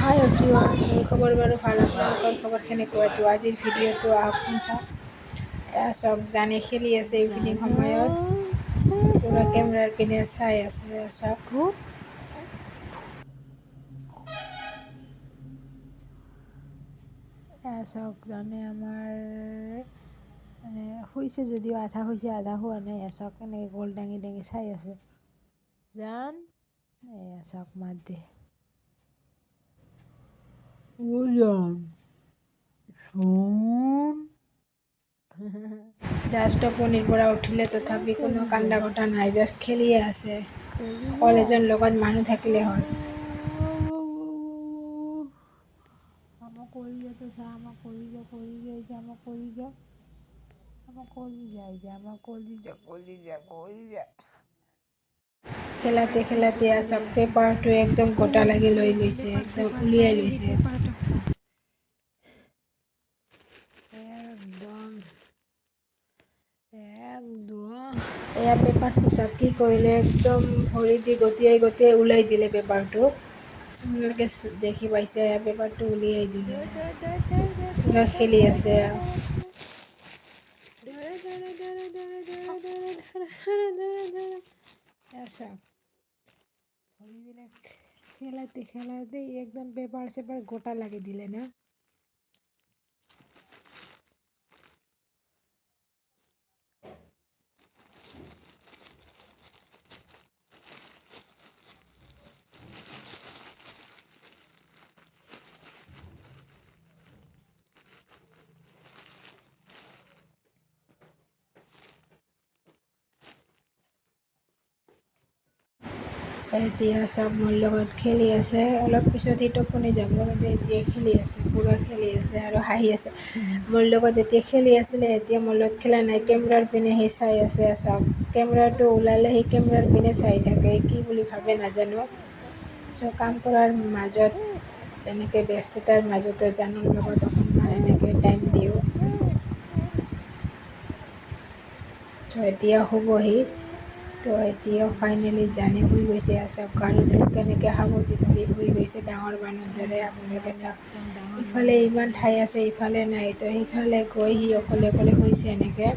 হাই everyone, মোৰ খবৰ বাৰু ভাল। আপোনালোকৰ খবৰ কেনেকুৱা? তো আজিৰ ভিডিঅ'টো আহকচোন চাওক। এয়া চাওক, জানে খেলি আছে ইভিনিং সময়ত, পুৰা কেমেৰাৰ পিনে চাই আছে। চাওক, এয়া চাওক, জানে আমাৰ মানে শুইছে যদিও আধা শুইছে আধা শুৱা নাই। এয়া চাওক, কেনেকৈ গ'ল দাঙি দাঙি চাই আছে। জান, এয়া চাওক মাত দিয়ে। জাষ্ট টোপনিৰ পৰা উঠিলে, তথাপি কোনো কান্দা কটা নাই, জাষ্ট খেলিয়ে আছে। কলেজৰ লগত মানুহ থাকিলে হ'ল। আমাক কৰি যাতো চা, আমাক কৰি যা আমাক কৰি যা, আমাক কৰি যা আমাক কৰি যা। খেলাতে খেলাতে চব পেপাৰটো একদম গোটা লাগি লৈ লৈছে, একদম উলিয়াই লৈছে। এয়া পেপাৰটো চাওক কি কৰিলে, একদম ভৰি দি গটিয়াই গটিয়াই ওলাই দিলে পেপাৰটো। আপোনালোকে দেখি পাইছে, এয়া পেপাৰটো উলিয়াই দিলে। পুৰা খেলি আছে। ভৰিবিলাক খেলাতে খেলাতে একদম পেপাৰ চেপাৰ গোটা লাগি দিলে না। এতিয়া চব মোৰ লগত খেলি আছে। অলপ পিছত সি টোপনি যাব, কিন্তু এতিয়া খেলি আছে, পুৰা খেলি আছে আৰু হাঁহি আছে। মোৰ লগত এতিয়া খেলি আছিলে, এতিয়া মোৰ লগত খেলা নাই, কেমেৰাৰ পিনে সি চাই আছে। চাওক, কেমেৰাটো ওলালে সি কেমেৰাৰ পিনে চাই থাকে, কি বুলি ভাবে নাজানো। চ' কাম কৰাৰ মাজত, এনেকৈ ব্যস্ততাৰ মাজতো জানুৰ লগত অকণমান এনেকৈ টাইম দিওঁ। চ' এতিয়া শুবহি। তো এতিয়া ফাইনেলি জানি শুই গৈছে। চাওক, গাৰুটো কেনেকৈ সাৱটি ধৰি শুই গৈছে, ডাঙৰ মানুহৰ দৰে। আপোনালোকে চাওক, ইফালে ইমান ঠাই আছে, ইফালে নাই। তো সিফালে গৈ সি অকলে অকলে শুইছে এনেকৈ।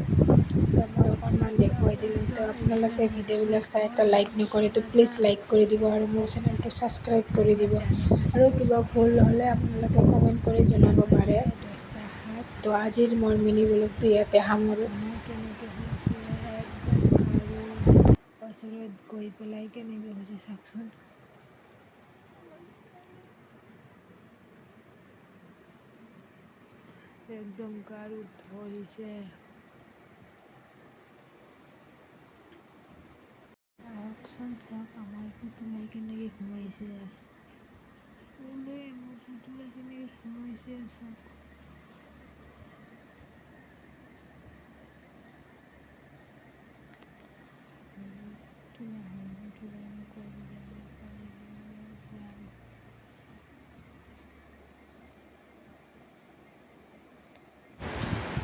তো মই অকণমান দেখুৱাই দিলোঁ। তো আপোনালোকে ভিডিঅ'বিলাক চাই এটা লাইক নকৰে, তো প্লিজ লাইক কৰি দিব আৰু মোৰ চেনেলটো ছাবস্ক্ৰাইব কৰি দিব। আৰু কিবা ভুল হ'লে আপোনালোকে কমেণ্ট কৰি জনাব পাৰে। তো আজিৰ মোৰ মিনি ব্লগটো ইয়াতে সামৰোঁ। ওচৰত গৈ পেলাই কেনেকৈ হৈছে চাওকচোন। একদম গাৰুত ধৰিছে। আহকচোন চাওক, আমাৰ পুতলাই কেনেকৈ ঘুমাইছে। মোৰ পুতলাই কেনেকৈ ঘুমাইছে চাওক।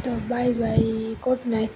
তো বাই বাই, গুড নাইট।